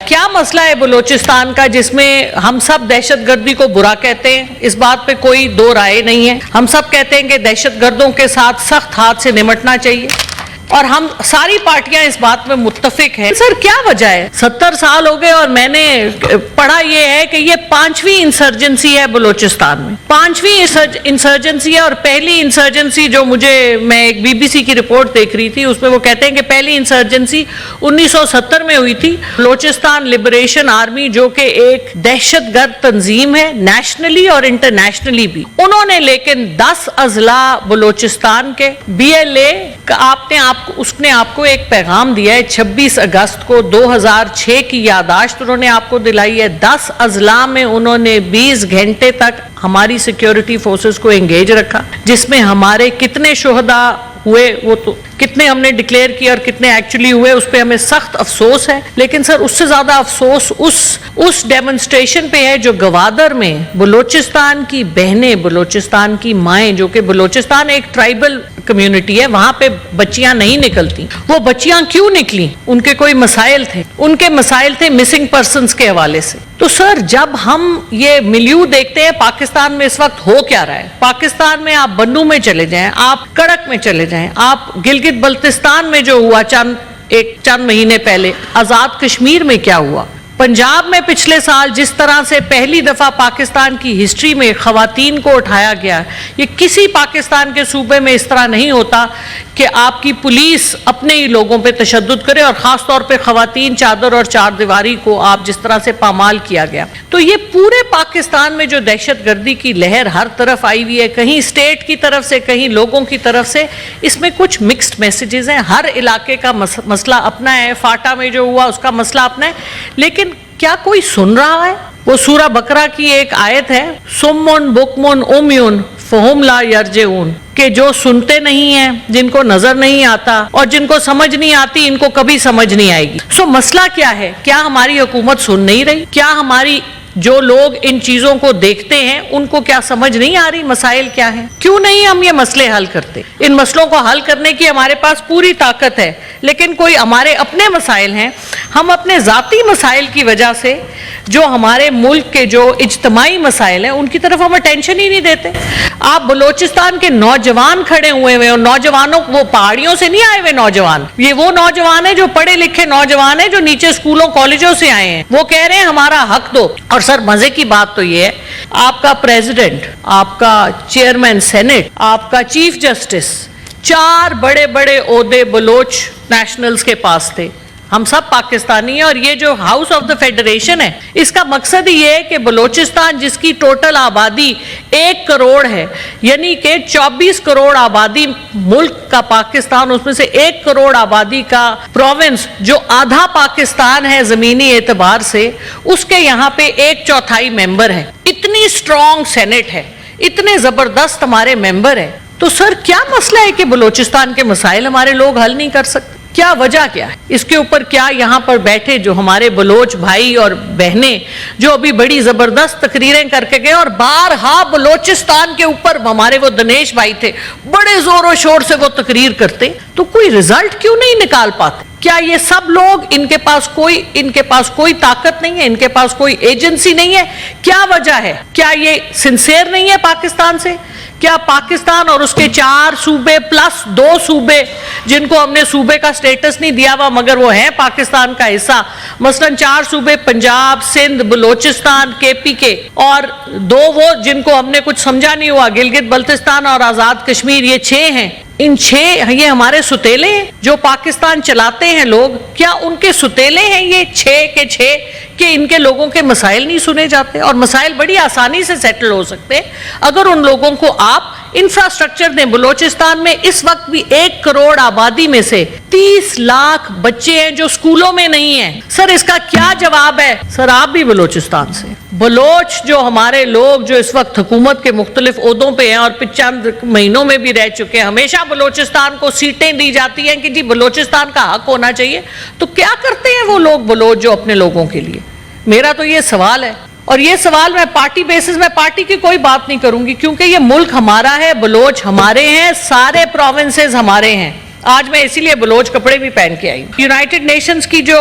کیا مسئلہ ہے بلوچستان کا جس میں ہم سب دہشت گردی کو برا کہتے ہیں؟ اس بات پہ کوئی دو رائے نہیں ہے. ہم سب کہتے ہیں کہ دہشت گردوں کے ساتھ سخت ہاتھ سے نمٹنا چاہیے اور ہم ساری پارٹیاں اس بات میں متفق ہیں. سر کیا وجہ ہے؟ 70 سال ہو گئے اور میں نے پڑھا یہ ہے کہ یہ 5ویں انسرجنسی ہے بلوچستان میں. 5ویں انسرجنسی ہے اور پہلی انسرجنسی جو میں ایک BBC کی رپورٹ دیکھ رہی تھی اس میں وہ کہتے ہیں کہ پہلی انسرجنسی 1970 میں ہوئی تھی. بلوچستان لبریشن آرمی جو کہ ایک دہشت گرد تنظیم ہے نیشنلی اور انٹرنیشنلی بھی، انہوں نے لیکن 10 اضلاع بلوچستان کے BLA اس نے آپ کو ایک پیغام دیا ہے 26 اگست کو 2006 کی یادداشت انہوں نے آپ کو دلائی ہے. 10 اضلاع میں انہوں نے 20 گھنٹے تک ہماری سیکیورٹی فورسز کو انگیج رکھا، جس میں ہمارے کتنے شہداء ہوئے وہ تو کتنے ہم نے ڈکلیئر کیا اور کتنے ایکچولی ہوئے اس پہ ہمیں سخت افسوس ہے. لیکن سر اس سے زیادہ افسوس اس ڈیمونسٹریشن پہ ہے جو گوادر میں بلوچستان کی بہنیں، بلوچستان کی مائیں، جو کہ بلوچستان ایک ٹرائبل کمیونٹی ہے، وہاں پہ بچیاں نہیں نکلتی. وہ بچیاں کیوں نکلی؟ ان کے کوئی مسائل تھے، ان کے مسائل تھے مسنگ پرسنز کے حوالے سے. تو سر جب ہم یہ ملیو دیکھتے ہیں پاکستان میں اس وقت ہو کیا رہا ہے، پاکستان میں آپ بنو میں چلے جائیں، آپ کڑک میں چلے جائیں، آپ گلگت بلتستان میں جو ہوا چند مہینے پہلے، آزاد کشمیر میں کیا ہوا، پنجاب میں پچھلے سال جس طرح سے پہلی دفعہ پاکستان کی ہسٹری میں خواتین کو اٹھایا گیا، یہ کسی پاکستان کے صوبے میں اس طرح نہیں ہوتا کہ آپ کی پولیس اپنے ہی لوگوں پہ تشدد کرے، اور خاص طور پہ خواتین چادر اور چار دیواری کو آپ جس طرح سے پامال کیا گیا. تو یہ پورے پاکستان میں جو دہشت گردی کی لہر ہر طرف آئی ہوئی ہے، کہیں اسٹیٹ کی طرف سے کہیں لوگوں کی طرف سے، اس میں کچھ مکسڈ میسیجز ہیں. ہر علاقے کا مسئلہ اپنا ہے، فاٹا میں جو ہوا اس کا مسئلہ اپنا ہے، لیکن کیا کوئی سن رہا ہے؟ وہ سورہ بقرہ کی ایک آیت ہے، سمن بکمن امیون فہم لا یرجعون، کہ جو سنتے نہیں ہیں، جن کو نظر نہیں آتا اور جن کو سمجھ نہیں آتی، ان کو کبھی سمجھ نہیں آئے گی. سو مسئلہ کیا ہے؟ کیا ہماری حکومت سن نہیں رہی؟ کیا ہماری جو لوگ ان چیزوں کو دیکھتے ہیں ان کو کیا سمجھ نہیں آ رہی مسائل کیا ہیں؟ کیوں نہیں ہم یہ مسئلے حل کرتے؟ ان مسئلوں کو حل کرنے کی ہمارے پاس پوری طاقت ہے، لیکن کوئی ہمارے اپنے مسائل ہیں، ہم اپنے ذاتی مسائل کی وجہ سے جو ہمارے ملک کے جو اجتماعی مسائل ہیں ان کی طرف ہم اٹینشن ہی نہیں دیتے. آپ بلوچستان کے نوجوان کھڑے ہوئے ہیں، اور نوجوانوں وہ پہاڑیوں سے نہیں آئے ہوئے نوجوان، یہ وہ نوجوان ہیں جو پڑھے لکھے نوجوان ہیں جو نیچے اسکولوں کالجوں سے آئے ہیں، وہ کہہ رہے ہیں ہمارا حق دو. اور سر مزے کی بات تو یہ ہے، آپ کا پریزیڈنٹ، آپ کا چیئرمین سینٹ، آپ کا چیف جسٹس، 4 بڑے بڑے عہدے بلوچ نیشنلز کے پاس تھے. ہم سب پاکستانی ہیں، اور یہ جو ہاؤس آف دا فیڈریشن ہے اس کا مقصد ہی یہ ہے کہ بلوچستان جس کی ٹوٹل آبادی 1 کروڑ ہے، یعنی کہ 24 کروڑ آبادی ملک کا پاکستان، اس میں سے 1 کروڑ آبادی کا پروونس جو آدھا پاکستان ہے زمینی اعتبار سے، اس کے یہاں پہ 1/4 ممبر ہے. اتنی سٹرونگ سینٹ ہے، اتنے زبردست ہمارے ممبر ہیں. تو سر کیا مسئلہ ہے کہ بلوچستان کے مسائل ہمارے لوگ حل نہیں کر سکتے؟ کیا وجہ کیا ہے اس کے اوپر؟ کیا یہاں پر بیٹھے جو ہمارے بلوچ بھائی اور بہنیں جو ابھی بڑی زبردست تقریریں کر کے گئے، اور بارہا بلوچستان کے اوپر ہمارے وہ دنیش بھائی تھے، بڑے زور و شور سے وہ تقریر کرتے، تو کوئی رزلٹ کیوں نہیں نکال پاتے؟ کیا یہ سب لوگ ان کے پاس کوئی طاقت نہیں ہے، ان کے پاس کوئی ایجنسی نہیں ہے؟ کیا وجہ ہے؟ کیا یہ سنسیئر نہیں ہے پاکستان سے؟ کیا پاکستان اور اس کے 4 صوبے پلس 2 صوبے جن کو ہم نے صوبے کا سٹیٹس نہیں دیا ہوا مگر وہ ہیں پاکستان کا حصہ، مثلا 4 صوبے پنجاب، سندھ، بلوچستان، KPK، اور 2 وہ جن کو ہم نے کچھ سمجھا نہیں ہوا، گلگت بلتستان اور آزاد کشمیر، یہ 6 ہیں. ان 6 یہ ہمارے ستیلے ہیں جو پاکستان چلاتے ہیں لوگ، کیا ان کے ستیلے ہیں یہ 6 کے 6 کہ ان کے لوگوں کے مسائل نہیں سنے جاتے؟ اور مسائل بڑی آسانی سے سیٹل ہو سکتے اگر ان لوگوں کو آپ انفراسٹرکچر دیں. بلوچستان میں اس وقت بھی 1 کروڑ آبادی میں سے 30 لاکھ بچے ہیں جو سکولوں میں نہیں ہیں. سر اس کا کیا جواب ہے؟ سر آپ بھی بلوچستان سے، بلوچ جو ہمارے لوگ جو اس وقت حکومت کے مختلف عہدوں پہ ہیں اور چند مہینوں میں بھی رہ چکے ہیں، ہمیشہ بلوچستان کو سیٹیں دی جاتی ہیں کہ جی بلوچستان کا حق ہونا چاہیے. تو کیا کرتے ہیں وہ لوگ بلوچ جو اپنے لوگوں کے لیے؟ میرا تو یہ سوال ہے، اور یہ سوال میں پارٹی بیسس میں پارٹی کی کوئی بات نہیں کروں گی، کیونکہ یہ ملک ہمارا ہے، بلوچ ہمارے ہیں، سارے پروونسز ہمارے ہیں. آج میں اسی لیے بلوچ کپڑے بھی پہن کے آئی. یونائٹڈ نیشنز کی جو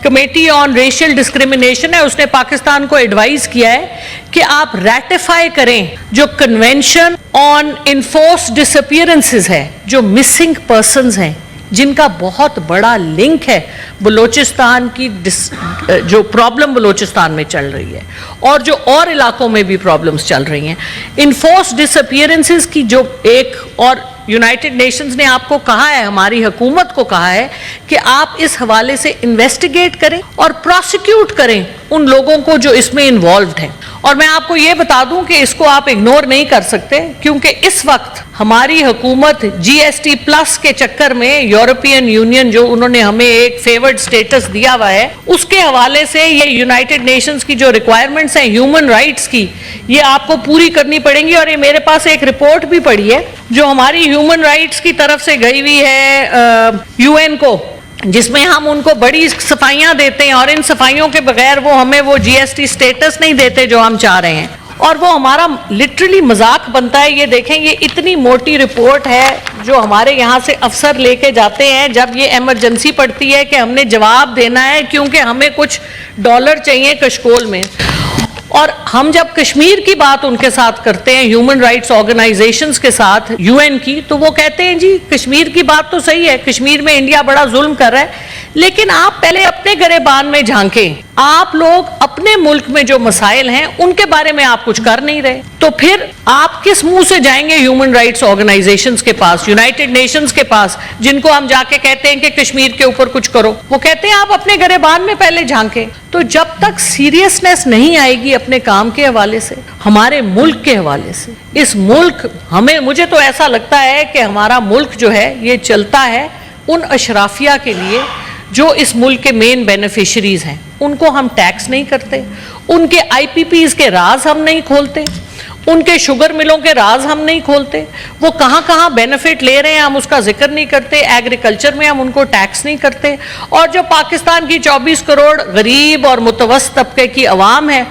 کمیٹی آن ریشل ڈسکریمنیشن ہے اس نے پاکستان کو ایڈوائز کیا ہے کہ آپ ریٹیفائی کریں جو convention on enforced dish appearances ہے, جو مسنگ پرسنز ہیں جن کا بہت بڑا لنک ہے بلوچستان کی جو پرابلم بلوچستان میں چل رہی ہے اور جو اور علاقوں میں بھی پرابلمز چل رہی ہیں. انفورسڈ ڈس اپیئرنسز کی جو ایک اور یونائٹڈ نیشنز نے آپ کو کہا ہے, ہماری حکومت کو کہا ہے کہ آپ اس حوالے سے انویسٹیگیٹ کریں اور پروسیکیوٹ کریں ان لوگوں کو جو اس میں انوالوڈ ہیں. اور میں آپ کو یہ بتا دوں کہ اس کو آپ اگنور نہیں کر سکتے کیونکہ اس وقت ہماری حکومت جی ایس ٹی پلس کے چکر میں یورپین یونین جو انہوں نے ہمیں ایک فیورڈ سٹیٹس دیا ہوا ہے اس کے حوالے سے یہ یونائٹڈ نیشنز کی جو ریکوائرمنٹس ہیں ہیومن رائٹس کی, یہ آپ کو پوری کرنی پڑیں گی. اور یہ میرے پاس ایک رپورٹ بھی پڑی ہے جو ہماری ہیومن رائٹس کی طرف سے گئی ہوئی ہے یو این کو, جس میں ہم ان کو بڑی صفائیاں دیتے ہیں اور ان صفائیوں کے بغیر وہ ہمیں وہ جی ایس ٹی سٹیٹس نہیں دیتے جو ہم چاہ رہے ہیں. اور وہ ہمارا لٹرلی مذاق بنتا ہے. یہ دیکھیں, یہ اتنی موٹی رپورٹ ہے جو ہمارے یہاں سے افسر لے کے جاتے ہیں جب یہ ایمرجنسی پڑتی ہے کہ ہم نے جواب دینا ہے کیونکہ ہمیں کچھ ڈالر چاہیے کشکول میں. اور ہم جب کشمیر کی بات ان کے ساتھ کرتے ہیں ہیومن رائٹس آرگنائزیشنز کے ساتھ یو این کی, تو وہ کہتے ہیں جی کشمیر کی بات تو صحیح ہے, کشمیر میں انڈیا بڑا ظلم کر رہا ہے, لیکن آپ پہلے اپنے گریبان میں جھانکیں. آپ لوگ اپنے ملک میں جو مسائل ہیں ان کے بارے میں آپ کچھ کر نہیں رہے, تو پھر آپ کس منہ سے جائیں گے ہیومن رائٹس آرگنائزیشنز کے پاس, یونائٹڈ نیشنز کے پاس, جن کو ہم جا کے کہتے ہیں کہ کشمیر کے اوپر کچھ کرو. وہ کہتے ہیں آپ اپنے گریبان میں پہلے جھانکیں. تو جب تک سیریسنس نہیں آئے گی اپنے کام کے حوالے سے, ہمارے ملک کے حوالے سے, اس ملک مجھے تو ایسا لگتا ہے کہ ہمارا ملک جو ہے یہ چلتا ہے ان اشرافیہ کے لیے جو اس ملک کے مین بینیفیشریز ہیں. ان کو ہم ٹیکس نہیں کرتے, ان کے آئی پی پیز کے راز ہم نہیں کھولتے, ان کے شوگر ملوں کے راز ہم نہیں کھولتے, وہ کہاں کہاں بینیفٹ لے رہے ہیں ہم اس کا ذکر نہیں کرتے, ایگریکلچر میں ہم ان کو ٹیکس نہیں کرتے. اور جو پاکستان کی 24 کروڑ غریب اور متوسط طبقے کی عوام ہے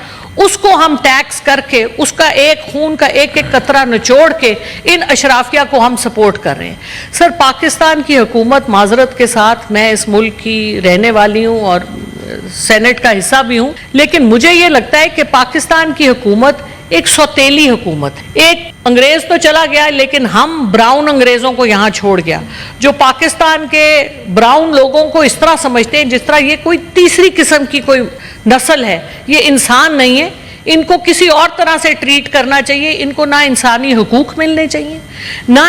اس کو ہم ٹیکس کر کے اس کا ایک خون کا ایک ایک قطرہ نچوڑ کے ان اشرافیہ کو ہم سپورٹ کر رہے ہیں. سر, پاکستان کی حکومت, معذرت کے ساتھ میں اس ملک کی رہنے والی ہوں اور سینٹ کا حصہ بھی ہوں, لیکن مجھے یہ لگتا ہے کہ پاکستان کی حکومت ایک سوتیلی حکومت ہے. ایک انگریز تو چلا گیا لیکن ہم براؤن انگریزوں کو یہاں چھوڑ گیا, جو پاکستان کے براؤن لوگوں کو اس طرح سمجھتے ہیں جس طرح یہ کوئی تیسری قسم کی کوئی نسل ہے, یہ انسان نہیں ہے, ان کو کسی اور طرح سے ٹریٹ کرنا چاہیے. ان کو نہ انسانی حقوق ملنے چاہیے, نہ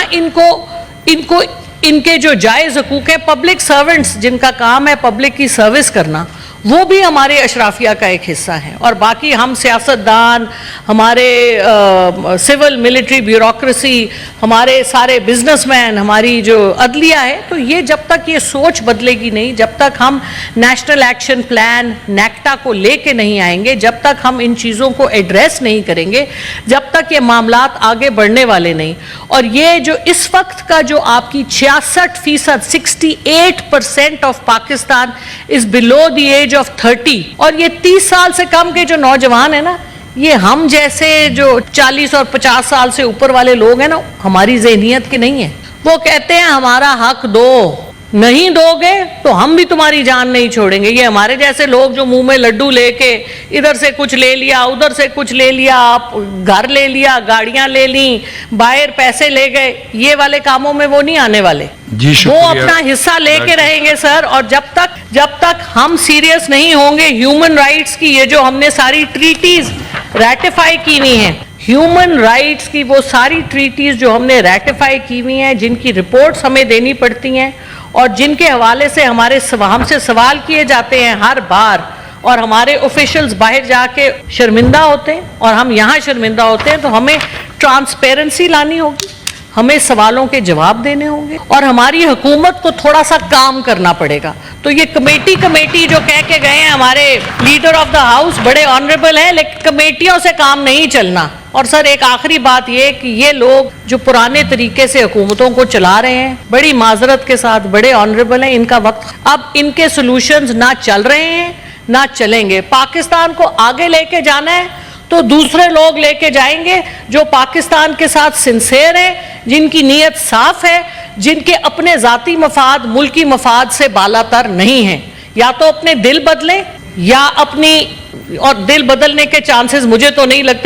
ان کے جو جائز حقوق ہیں. پبلک سرونٹس جن کا کام ہے پبلک کی سروس کرنا, وہ بھی ہمارے اشرافیہ کا ایک حصہ ہے. اور باقی ہم سیاستدان, ہمارے سول ملٹری بیوروکریسی, ہمارے سارے بزنس مین, ہماری جو عدلیہ ہے, تو یہ جب تک یہ سوچ بدلے گی نہیں, جب تک ہم نیشنل ایکشن پلان نیکٹا کو لے کے نہیں آئیں گے, جب تک ہم ان چیزوں کو ایڈریس نہیں کریں گے, جب تک یہ معاملات آگے بڑھنے والے نہیں. اور یہ جو اس وقت کا جو آپ کی 66%, 68% of Pakistan is below the age of 30, اور یہ 30 سال سے کم کے جو نوجوان ہیں نا, یہ ہم جیسے جو 40 اور 50 سال سے اوپر والے لوگ ہیں نا, ہماری ذہنیت کے نہیں ہیں. وہ کہتے ہیں ہمارا حق دو, نہیں دو گے تو ہم بھی تمہاری جان نہیں چھوڑیں گے. یہ ہمارے جیسے لوگ جو منہ میں لڈو لے کے ادھر سے کچھ لے لیا, ادھر سے کچھ لے لیا, آپ گھر لے لیا, گاڑیاں لے لیں, باہر پیسے لے گئے, یہ والے کاموں میں وہ نہیں آنے والے. وہ اپنا حصہ لے کے رہیں گے سر. اور جب تک ہم سیریس نہیں ہوں گے ہیومن رائٹس کی, یہ جو ہم نے ساری ٹریٹیز ریٹیفائی کی ہوئی ہیں, ہیومن رائٹس کی وہ ساری ٹریٹیز جو ہم نے ریٹیفائی کی ہوئی ہیں, جن کی رپورٹس ہمیں دینی پڑتی ہیں اور جن کے حوالے سے ہم سے سوال کیے جاتے ہیں ہر بار, اور ہمارے آفیشلز باہر جا کے شرمندہ ہوتے ہیں اور ہم یہاں شرمندہ ہوتے ہیں, تو ہمیں ٹرانسپیرنسی لانی ہوگی, ہمیں سوالوں کے جواب دینے ہوں گے, اور ہماری حکومت کو تھوڑا سا کام کرنا پڑے گا. تو یہ کمیٹی جو کہہ کے گئے ہیں ہمارے لیڈر آف دا ہاؤس, بڑے آنریبل ہیں, لیکن کمیٹیوں سے کام نہیں چلنا. اور سر, ایک آخری بات یہ کہ یہ لوگ جو پرانے طریقے سے حکومتوں کو چلا رہے ہیں, بڑی معذرت کے ساتھ بڑے آنریبل ہیں, ان کا وقت اب ان کے سولوشنز نہ چل رہے ہیں نہ چلیں گے. پاکستان کو آگے لے کے جانا ہے تو دوسرے لوگ لے کے جائیں گے جو پاکستان کے ساتھ سنسیئر ہیں, جن کی نیت صاف ہے, جن کے اپنے ذاتی مفاد ملکی مفاد سے بالاتر نہیں ہیں. یا تو اپنے دل بدلیں یا اپنی, اور دل بدلنے کے چانسز مجھے تو نہیں لگتے